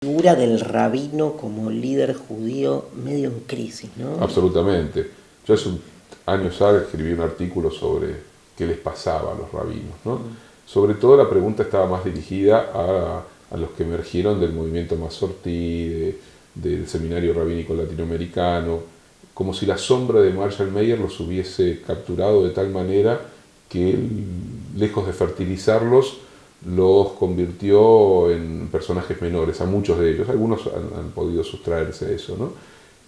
Figura del rabino como líder judío medio en crisis, ¿no? Absolutamente. Yo hace años escribí un artículo sobre qué les pasaba a los rabinos, ¿no? Sobre todo la pregunta estaba más dirigida a los que emergieron del movimiento Masortí, del seminario rabínico latinoamericano, como si la sombra de Marshall Mayer los hubiese capturado de tal manera que él, lejos de fertilizarlos, los convirtió en personajes menores, a muchos de ellos. Algunos han podido sustraerse a eso, ¿no?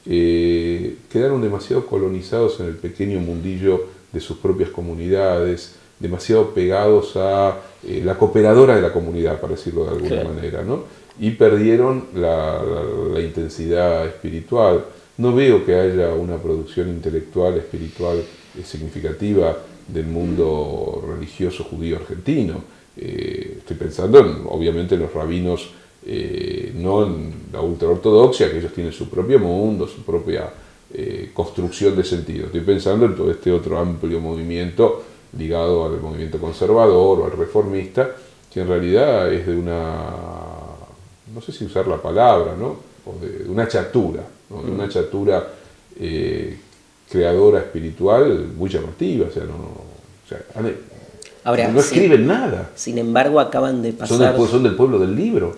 Quedaron demasiado colonizados en el pequeño mundillo de sus propias comunidades, demasiado pegados a la cooperadora de la comunidad, para decirlo de alguna manera, ¿no? Y perdieron la intensidad espiritual. No veo que haya una producción intelectual, espiritual significativa del mundo religioso judío argentino. Estoy pensando, obviamente, en los rabinos, no en la ultraortodoxia, que ellos tienen su propio mundo, su propia construcción de sentido. Estoy pensando en todo este otro amplio movimiento ligado al movimiento conservador o al reformista, que en realidad es de una, no sé si usar la palabra, ¿no? O de una chatura, ¿no? De una chatura creadora espiritual muy llamativa. O sea, Ahora, no escriben nada. Sin embargo, acaban de pasar... Son del pueblo del libro.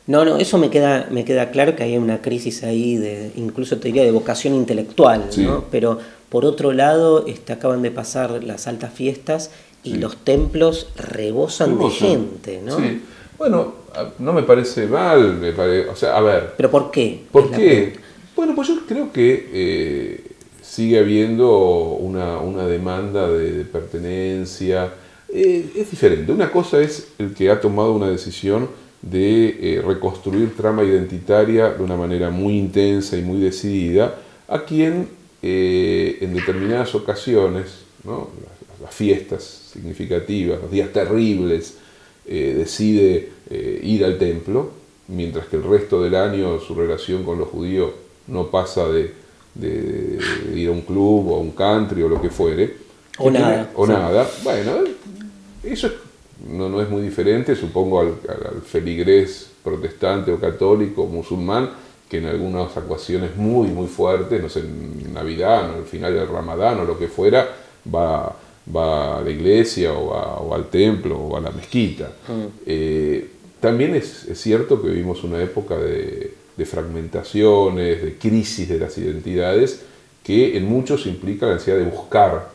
No, eso me queda claro, que hay una crisis ahí, incluso te diría de vocación intelectual, sí. ¿no? Pero por otro lado, acaban de pasar las altas fiestas y los templos rebosan de gente, ¿no? Sí. Bueno, no me parece mal, o sea, a ver... ¿Pero por qué? ¿Por qué? Bueno, pues yo creo que sigue habiendo una demanda de pertenencia. Es diferente. Una cosa es el que ha tomado una decisión de reconstruir trama identitaria de una manera muy intensa y muy decidida, a quien en determinadas ocasiones, ¿no? las fiestas significativas, los días terribles, decide ir al templo, mientras que el resto del año su relación con los judíos no pasa de ir a un club o a un country o lo que fuere. O nada. Nada. Bueno, eso no es muy diferente, supongo, al feligrés protestante o católico o musulmán, que en algunas ocasiones muy, muy fuertes, no sé, en Navidad, ¿no? Al final del Ramadán o lo que fuera, va a la iglesia o al templo o a la mezquita. También es cierto que vivimos una época de fragmentaciones, de crisis de las identidades, que en muchos implica la necesidad de buscar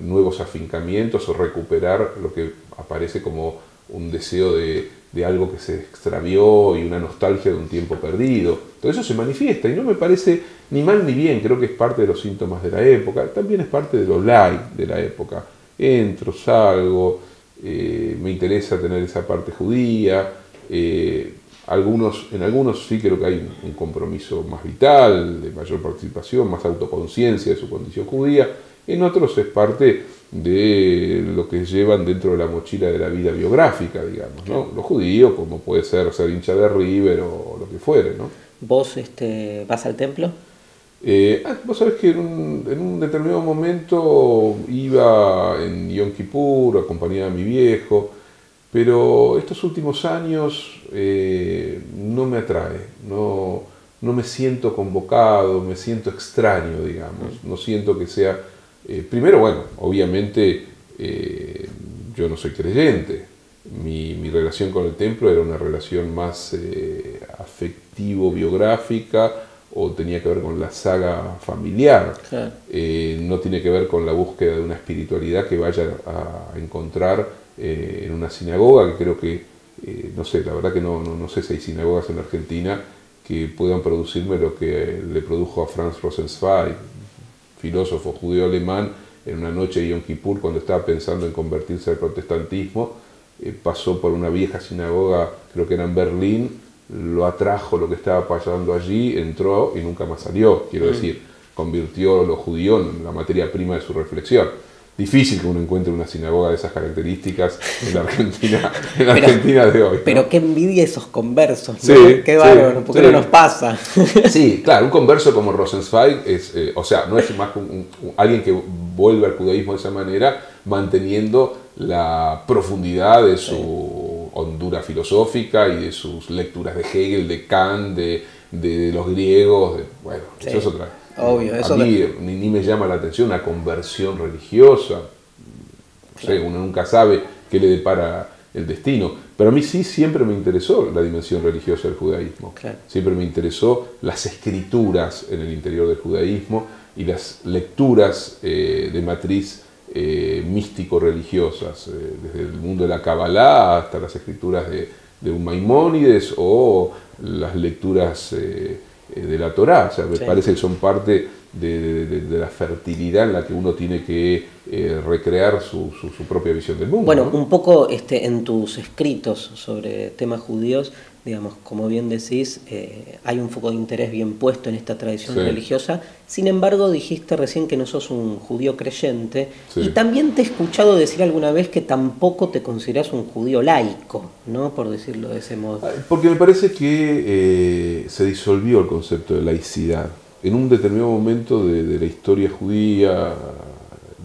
nuevos afincamientos o recuperar lo que aparece como un deseo de algo que se extravió y una nostalgia de un tiempo perdido. Todo eso se manifiesta y no me parece ni mal ni bien, creo que es parte de los síntomas de la época, también es parte de lo light de la época. Entro, salgo, me interesa tener esa parte judía, en algunos sí creo que hay un compromiso más vital, de mayor participación, más autoconciencia de su condición judía. En otros es parte de lo que llevan dentro de la mochila de la vida biográfica, digamos, ¿no? Lo judío, como puede ser hincha de River o lo que fuere, ¿no? ¿Vos vas al templo? Vos sabés que en un determinado momento iba en Yom Kippur, acompañaba a mi viejo, pero estos últimos años no me atrae, no me siento convocado, me siento extraño, digamos, no siento que sea... primero, bueno, obviamente yo no soy creyente, mi relación con el templo era una relación más afectivo-biográfica o tenía que ver con la saga familiar, Claro. No tiene que ver con la búsqueda de una espiritualidad que vaya a encontrar en una sinagoga, que creo que, no sé, la verdad que no sé si hay sinagogas en la Argentina que puedan producirme lo que le produjo a Franz Rosenzweig, filósofo judío alemán, en una noche de Yom Kippur, cuando estaba pensando en convertirse al protestantismo, pasó por una vieja sinagoga, creo que era en Berlín, lo atrajo lo que estaba pasando allí, entró y nunca más salió. Quiero decir, convirtió lo judío en la materia prima de su reflexión. Difícil que uno encuentre una sinagoga de esas características en la Argentina de hoy, ¿no? Pero qué envidia esos conversos, ¿no? Sí, Qué bárbaro, porque no nos pasa. Sí, claro, un converso como Rosenzweig es, o sea, no es más que alguien que vuelve al judaísmo de esa manera, manteniendo la profundidad de su hondura filosófica y de sus lecturas de Hegel, de Kant, de los griegos, bueno, sí, eso es otra. Obvio, a mí ni me llama la atención una conversión religiosa, no sé, uno nunca sabe qué le depara el destino, pero a mí sí siempre me interesó la dimensión religiosa del judaísmo, claro. Siempre me interesó las escrituras en el interior del judaísmo y las lecturas de matriz místico-religiosas, desde el mundo de la Kabbalah hasta las escrituras de un Maimónides o las lecturas de la Torá. O sea, me parece que son parte de la fertilidad en la que uno tiene que recrear su propia visión del mundo. Bueno, ¿no? un poco en tus escritos sobre temas judíos, digamos, como bien decís, hay un foco de interés bien puesto en esta tradición religiosa. Sin embargo, dijiste recién que no sos un judío creyente, y también te he escuchado decir alguna vez que tampoco te considerás un judío laico, ¿no? Por decirlo de ese modo. Porque me parece que se disolvió el concepto de laicidad. En un determinado momento de la historia judía,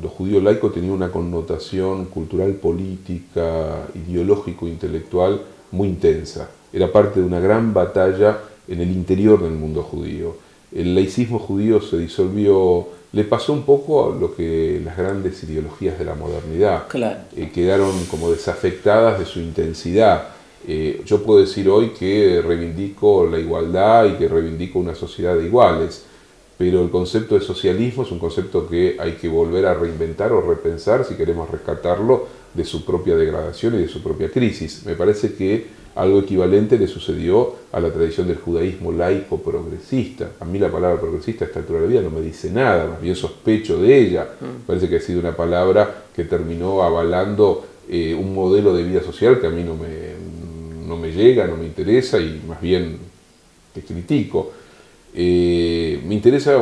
los judíos laicos tenían una connotación cultural, política, ideológico, intelectual muy intensa. Era parte de una gran batalla en el interior del mundo judío. El laicismo judío se disolvió, le pasó un poco a lo que las grandes ideologías de la modernidad, claro. Quedaron como desafectadas de su intensidad. Yo puedo decir hoy que reivindico la igualdad y que reivindico una sociedad de iguales, pero el concepto de socialismo es un concepto que hay que volver a reinventar o repensar si queremos rescatarlo de su propia degradación y de su propia crisis. Me parece que algo equivalente le sucedió a la tradición del judaísmo laico progresista. A mí la palabra progresista a esta altura de la vida no me dice nada, más bien sospecho de ella. Parece que ha sido una palabra que terminó avalando un modelo de vida social que a mí no me llega, no me interesa y más bien que critico. Me interesa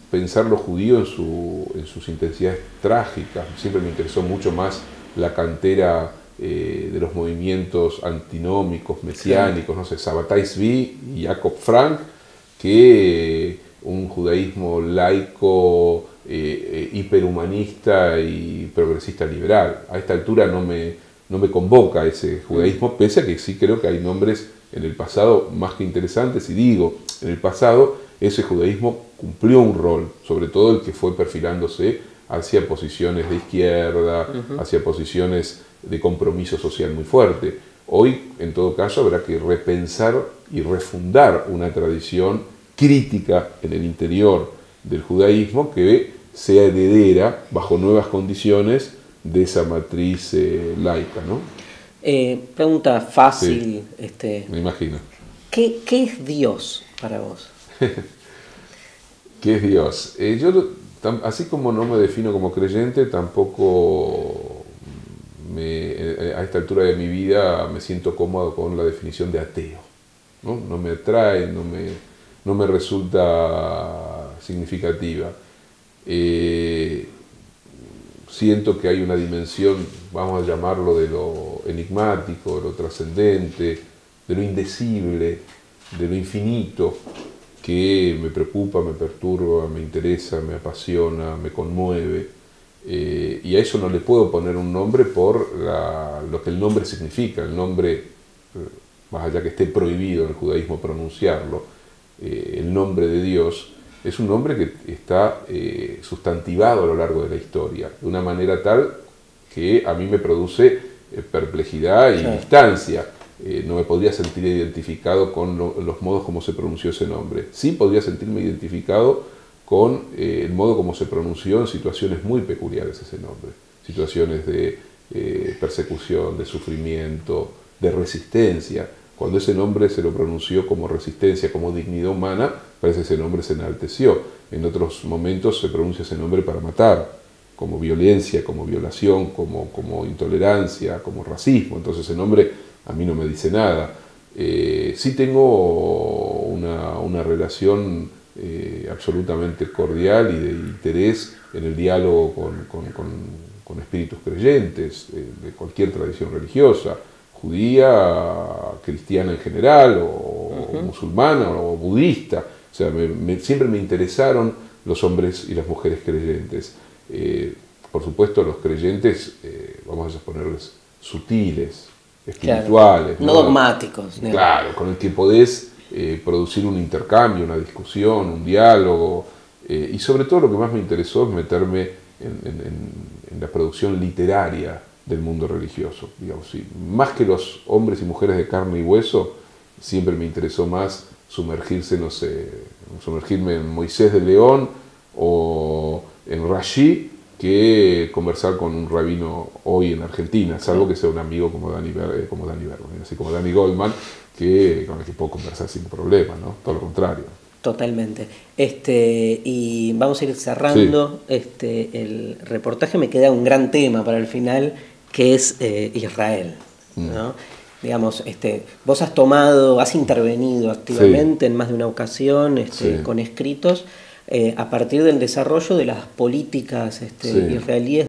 pensar lo judío en sus intensidades trágicas. Siempre me interesó mucho más la cantera de los movimientos antinómicos, mesiánicos, no sé, Sabbatai Tzvi y Jacob Frank, que un judaísmo laico, hiperhumanista y progresista liberal. A esta altura no me convoca ese judaísmo, pese a que sí creo que hay nombres en el pasado más que interesantes, y digo, en el pasado ese judaísmo cumplió un rol, sobre todo el que fue perfilándose hacia posiciones de izquierda, hacia posiciones de compromiso social muy fuerte. Hoy, en todo caso, habrá que repensar y refundar una tradición crítica en el interior del judaísmo que sea heredera, bajo nuevas condiciones, de esa matriz laica, ¿no? Pregunta fácil. Sí, me imagino. ¿Qué es Dios para vos? ¿Qué es Dios? Así como no me defino como creyente, tampoco a esta altura de mi vida me siento cómodo con la definición de ateo. No me atrae, no me resulta significativa. Siento que hay una dimensión, vamos a llamarlo, de lo enigmático, de lo trascendente, de lo indecible, de lo infinito, que me preocupa, me perturba, me interesa, me apasiona, me conmueve. Y a eso no le puedo poner un nombre por lo que el nombre significa. El nombre, más allá que esté prohibido en el judaísmo pronunciarlo, el nombre de Dios es un nombre que está sustantivado a lo largo de la historia, de una manera tal que a mí me produce perplejidad y distancia. No me podría sentir identificado con los modos como se pronunció ese nombre. Sí podría sentirme identificado con el modo como se pronunció en situaciones muy peculiares ese nombre. Situaciones de persecución, de sufrimiento, de resistencia. Cuando ese nombre se lo pronunció como resistencia, como dignidad humana, parece que ese nombre se enalteció. En otros momentos se pronuncia ese nombre para matar, como violencia, como violación, como intolerancia, como racismo. Entonces ese nombre a mí no me dice nada. Sí tengo una relación absolutamente cordial y de interés en el diálogo con espíritus creyentes de cualquier tradición religiosa, judía, cristiana en general, o musulmana, o budista. O sea, siempre me interesaron los hombres y las mujeres creyentes. Por supuesto, los creyentes, vamos a ponerles sutiles, espirituales. Claro, no dogmáticos. Claro, con el que podés producir un intercambio, una discusión, un diálogo. Y sobre todo lo que más me interesó es meterme en la producción literaria del mundo religioso. Digamos, sí. Más que los hombres y mujeres de carne y hueso, siempre me interesó más sumergirme en Moisés de León o en Rashi que conversar con un rabino hoy en Argentina, salvo que sea un amigo como Dani Bergman, así como Danny Goldman, con el que puedo conversar sin problema, ¿no? Todo lo contrario. Totalmente. Y vamos a ir cerrando el reportaje. Me queda un gran tema para el final, que es Israel, ¿no? Digamos, vos has intervenido activamente en más de una ocasión con escritos a partir del desarrollo de las políticas israelíes